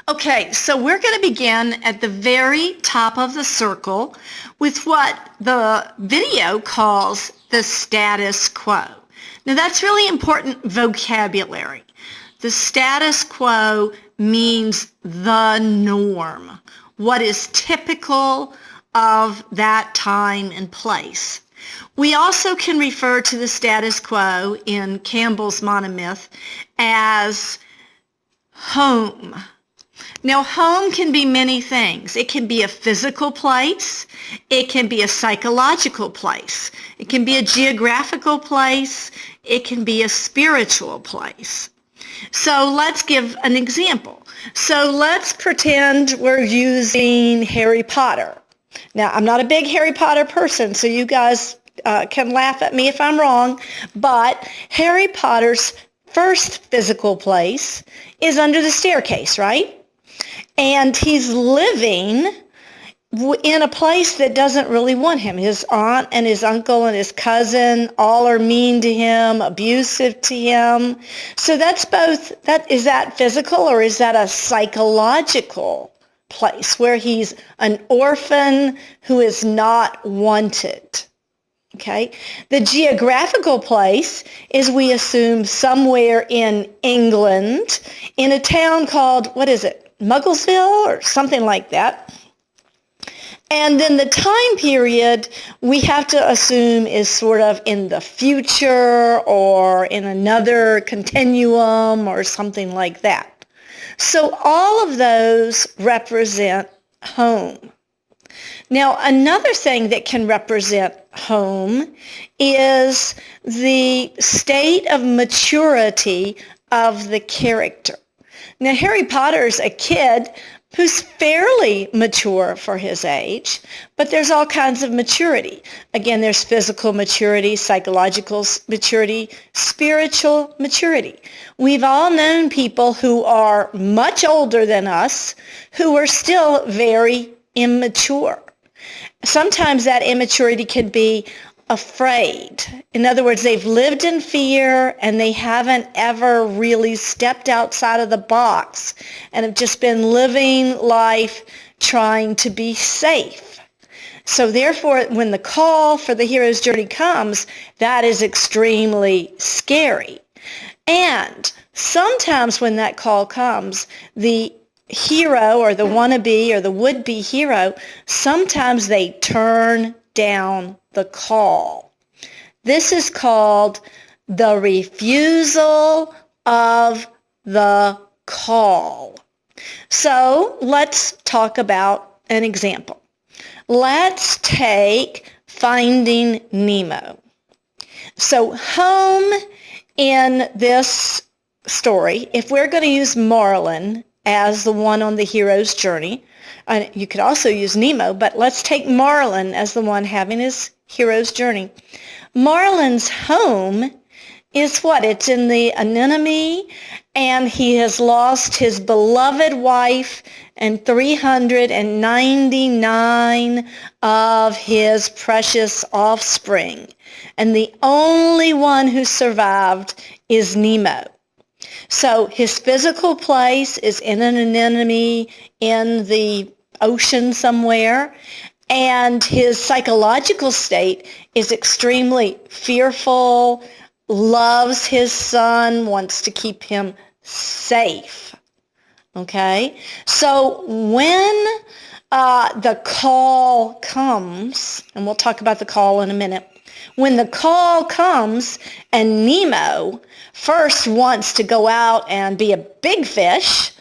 Okay, so we're going to begin at the very top of the circle with what the video calls the status quo. Now that's really important vocabulary. The status quo means the norm, what is typical of that time and place. We also can refer to the status quo in Campbell's monomyth as home. Now, home can be many things. It can be a physical place. It can be a psychological place. It can be a geographical place. It can be a spiritual place. So let's give an example. So let's pretend we're using Harry Potter. Now, I'm not a big Harry Potter person, so you guys can laugh at me if I'm wrong, but Harry Potter's first physical place is under the staircase, right? And he's living in a place that doesn't really want him. His aunt and his uncle and his cousin all are mean to him, abusive to him. So that's both, is that physical or is that a psychological place where he's an orphan who is not wanted? Okay. The geographical place is, we assume, somewhere in England in a town called, what is it? Mugglesville or something like that. And then the time period we have to assume is sort of in the future or in another continuum or something like that. So all of those represent home. Now, another thing that can represent home is the state of maturity of the character. Now, Harry Potter's a kid who's fairly mature for his age, but there's all kinds of maturity. Again, there's physical maturity, psychological maturity, spiritual maturity. We've all known people who are much older than us who are still very immature. Sometimes that immaturity can be afraid. In other words, they've lived in fear and they haven't ever really stepped outside of the box and have just been living life trying to be safe. So therefore, when the call for the hero's journey comes, that is extremely scary. And sometimes when that call comes, the hero or the wannabe or the would-be hero, sometimes they turn down the call. This is called the refusal of the call. So let's talk about an example. Let's take Finding Nemo. So home in this story, if we're going to use Marlin as the one on the hero's journey, and you could also use Nemo, but let's take Marlin as the one having his hero's journey. Marlin's home is what? It's in the anemone, and he has lost his beloved wife and 399 of his precious offspring. And the only one who survived is Nemo. So his physical place is in an anemone in the ocean somewhere, and his psychological state is extremely fearful, loves his son, wants to keep him safe. Okay? So when the call comes, and we'll talk about the call in a minute, when the call comes and Nemo first wants to go out and be a big fish,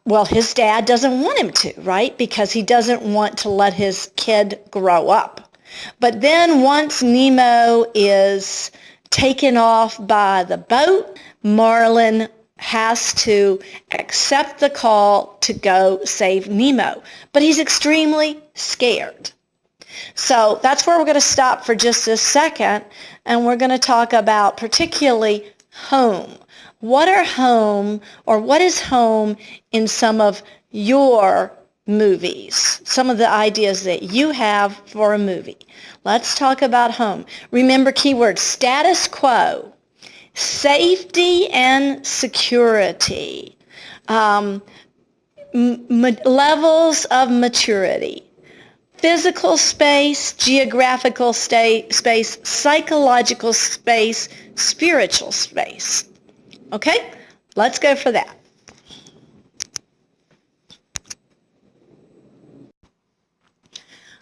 well, his dad doesn't want him to, right? Because he doesn't want to let his kid grow up. But then once Nemo is taken off by the boat, Marlin has to accept the call to go save Nemo. But he's extremely scared. So that's where we're going to stop for just a second, and we're going to talk about particularly home. What are home, or what is home in some of your movies? Some of the ideas that you have for a movie. Let's talk about home. Remember keywords: status quo, safety and security, levels of maturity. Physical space, geographical space, psychological space, spiritual space. Okay? Let's go for that.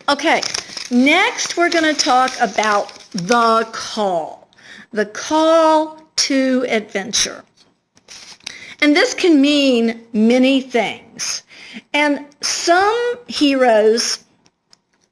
Okay, next we're going to talk about the call to adventure. And this can mean many things. And some heroes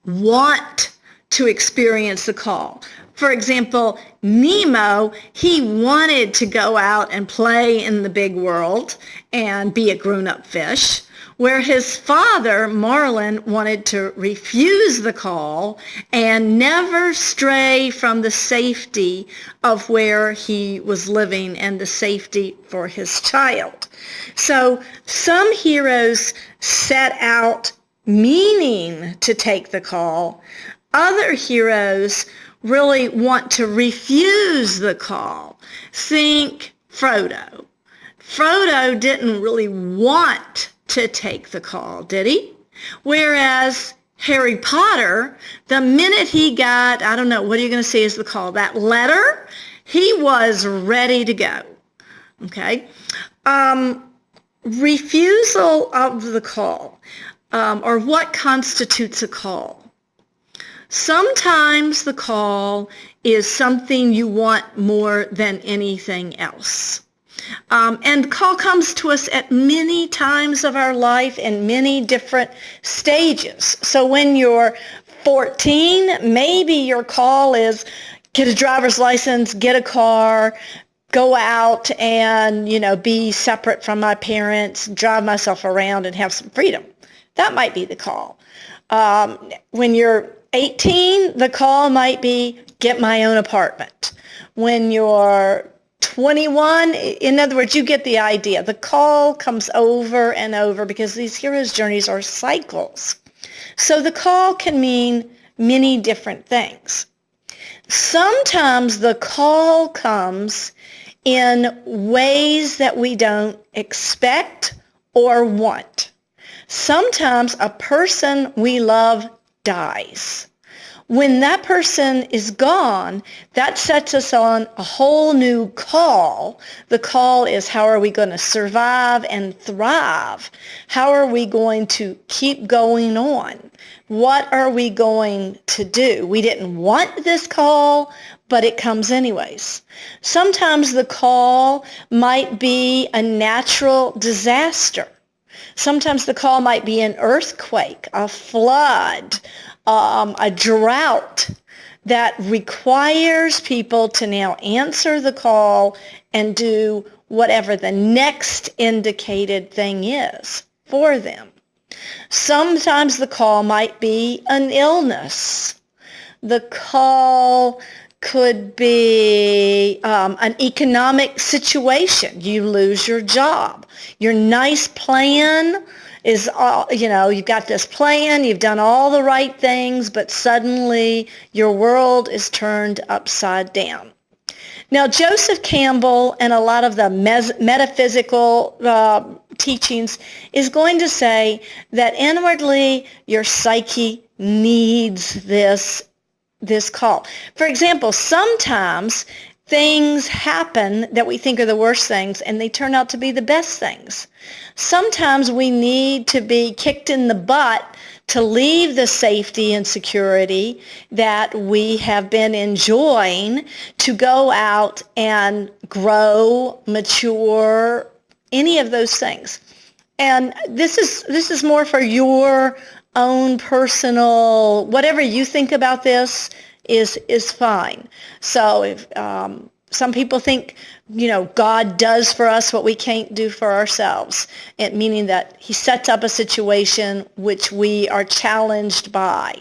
want to experience the call. For example, Nemo, he wanted to go out and play in the big world and be a grown-up fish, where his father, Marlin, wanted to refuse the call and never stray from the safety of where he was living and the safety for his child. So some heroes set out meaning to take the call. Other heroes really want to refuse the call. Think Frodo. Frodo didn't really want to take the call, did he? Whereas Harry Potter, the minute he got, I don't know, what are you going to say is the call, that letter, he was ready to go. Okay? Refusal of the call, or what constitutes a call. Sometimes the call is something you want more than anything else. And call comes to us at many times of our life in many different stages. So when you're 14, maybe your call is get a driver's license, get a car, go out and, be separate from my parents, drive myself around and have some freedom. That might be the call. When you're 18, the call might be get my own apartment. When you're 21, in other words, you get the idea. The call comes over and over because these heroes' journeys are cycles. So the call can mean many different things. Sometimes the call comes in ways that we don't expect or want. Sometimes a person we love dies. When that person is gone, that sets us on a whole new call. The call is, how are we going to survive and thrive? How are we going to keep going on? What are we going to do? We didn't want this call, but it comes anyways. Sometimes the call might be a natural disaster. Sometimes the call might be an earthquake, a flood, a drought that requires people to now answer the call and do whatever the next indicated thing is for them. Sometimes the call might be an illness. The call could be an economic situation. You lose your job. Your nice plan is, you've got this plan, you've done all the right things, but suddenly your world is turned upside down. Now, Joseph Campbell and a lot of the metaphysical teachings is going to say that inwardly your psyche needs this call. For example, sometimes things happen that we think are the worst things and they turn out to be the best things. Sometimes we need to be kicked in the butt to leave the safety and security that we have been enjoying to go out and grow, mature, any of those things. And this is more for your own personal, whatever you think about this is fine. So if some people think, God does for us what we can't do for ourselves, meaning that he sets up a situation which we are challenged by.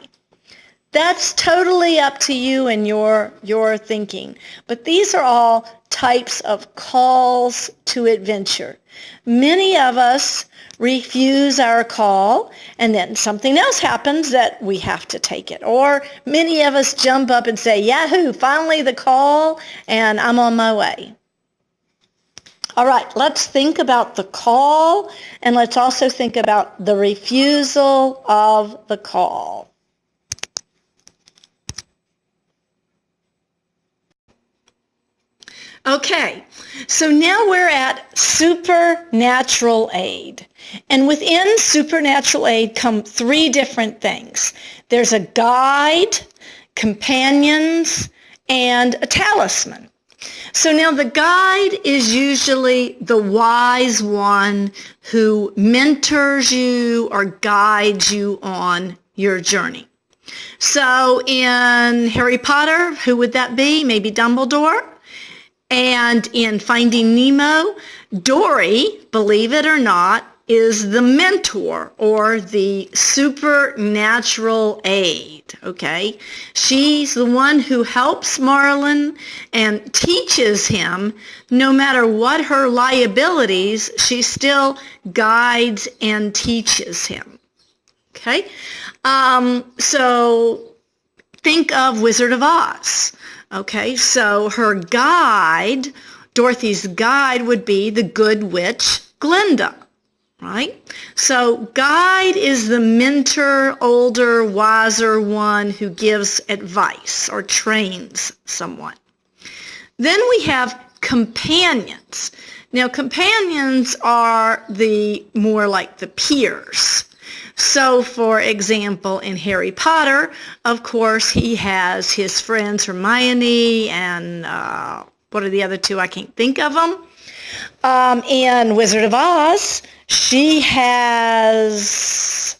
That's totally up to you and your thinking. But these are all types of calls to adventure. Many of us refuse our call, and then something else happens that we have to take it. Or many of us jump up and say, Yahoo, finally the call, and I'm on my way. All right, let's think about the call, and let's also think about the refusal of the call. Okay, so now we're at supernatural aid. And within supernatural aid come three different things. There's a guide, companions, and a talisman. So now the guide is usually the wise one who mentors you or guides you on your journey. So in Harry Potter, who would that be? Maybe Dumbledore. And in Finding Nemo, Dory, believe it or not, is the mentor or the supernatural aid, okay? She's the one who helps Marlin and teaches him no matter what her liabilities, she still guides and teaches him, okay? So think of Wizard of Oz. Okay, so her guide, Dorothy's guide, would be the good witch Glinda, right? So guide is the mentor, older, wiser one who gives advice or trains someone. Then we have companions. Now companions are the more like the peers. So, for example, in Harry Potter, of course, he has his friends Hermione and what are the other two? I can't think of them. In Wizard of Oz, she has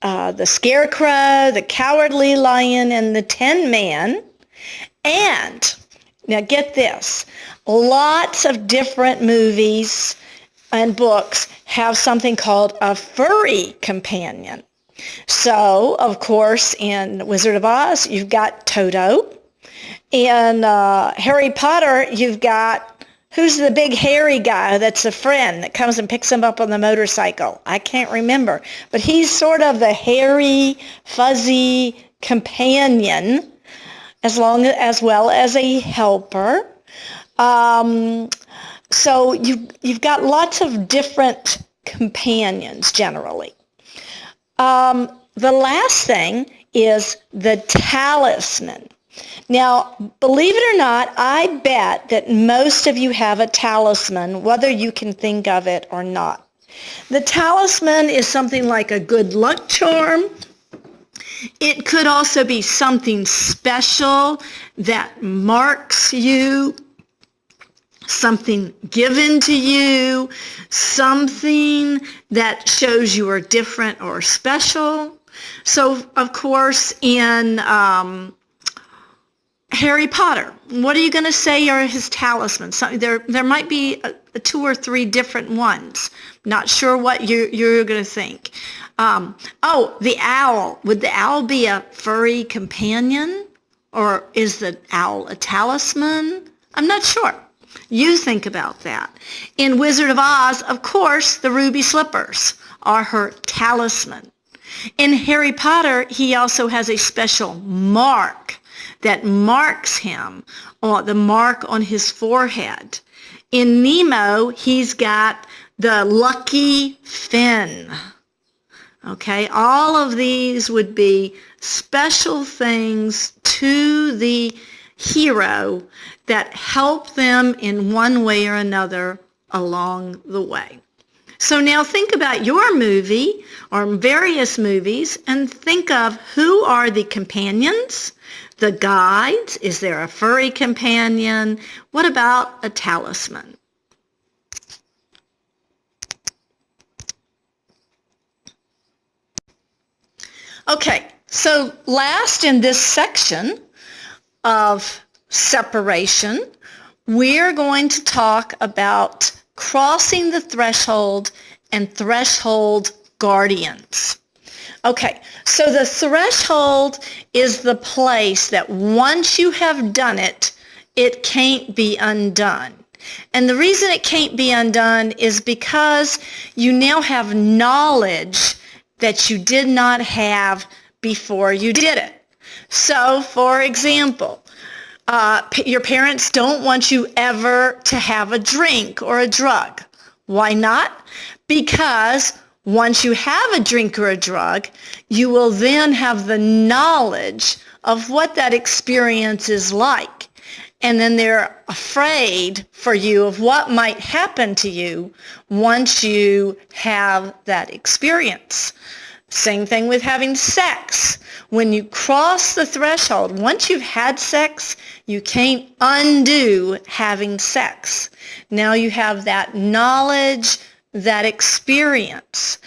the Scarecrow, the Cowardly Lion, and the Tin Man. And, now get this, lots of different movies and books have something called a furry companion. So, of course, in Wizard of Oz, you've got Toto. In Harry Potter, you've got, who's the big hairy guy that's a friend that comes and picks him up on the motorcycle? I can't remember. But he's sort of the hairy, fuzzy companion as well as a helper. So you've got lots of different companions generally. The last thing is the talisman. Now, believe it or not, I bet that most of you have a talisman, whether you can think of it or not. The talisman is something like a good luck charm. It could also be something special that marks you, something given to you, something that shows you are different or special. So, of course, in Harry Potter, what are you going to say are his talismans? There might be two or three different ones. Not sure what you're going to think. The owl. Would the owl be a furry companion? Or is the owl a talisman? I'm not sure. You think about that. In Wizard of Oz, of course, the ruby slippers are her talisman. In Harry Potter, he also has a special mark that marks him, or the mark on his forehead. In Nemo, he's got the lucky fin. Okay, all of these would be special things to the hero that help them in one way or another along the way. So now think about your movie or various movies and think of who are the companions, the guides. Is there a furry companion? What about a talisman? Okay, so last in this section of separation, we're going to talk about crossing the threshold and threshold guardians. Okay, so the threshold is the place that once you have done it, it can't be undone. And the reason it can't be undone is because you now have knowledge that you did not have before you did it. So, for example, Your parents don't want you ever to have a drink or a drug. Why not? Because once you have a drink or a drug, you will then have the knowledge of what that experience is like. And then they're afraid for you of what might happen to you once you have that experience. Same thing with having sex. When you cross the threshold, once you've had sex, you can't undo having sex. Now you have that knowledge, that experience.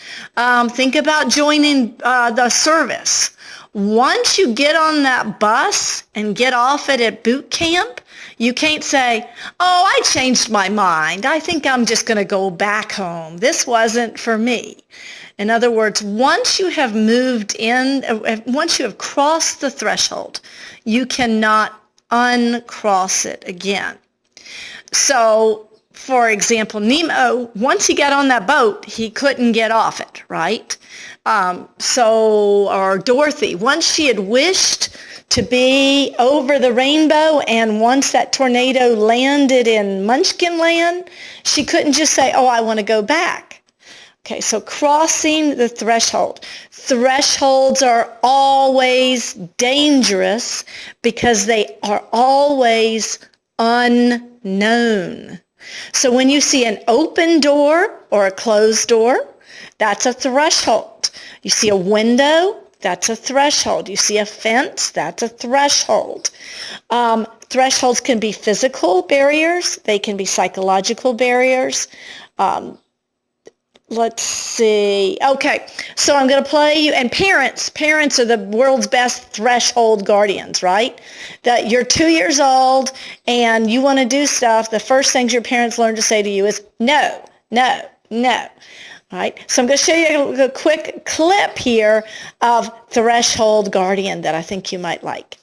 Think about joining the service. Once you get on that bus and get off it at boot camp, you can't say, oh, I changed my mind. I think I'm just going to go back home. This wasn't for me. In other words, once you have moved in, once you have crossed the threshold, you cannot uncross it again. So, for example, Nemo, once he got on that boat, he couldn't get off it, right? Or Dorothy, once she had wished to be over the rainbow, and once that tornado landed in Munchkin Land, she couldn't just say, oh, I want to go back. Okay, so crossing the threshold. Thresholds are always dangerous because they are always unknown. So when you see an open door or a closed door, that's a threshold. You see a window, that's a threshold. You see a fence, that's a threshold. Thresholds can be physical barriers. They can be psychological barriers. Let's see. Okay, so I'm going to play you, and parents are the world's best threshold guardians, right? That you're 2 years old and you want to do stuff, the first things your parents learn to say to you is no, no, no. All right, so I'm going to show you a quick clip here of Threshold Guardian that I think you might like.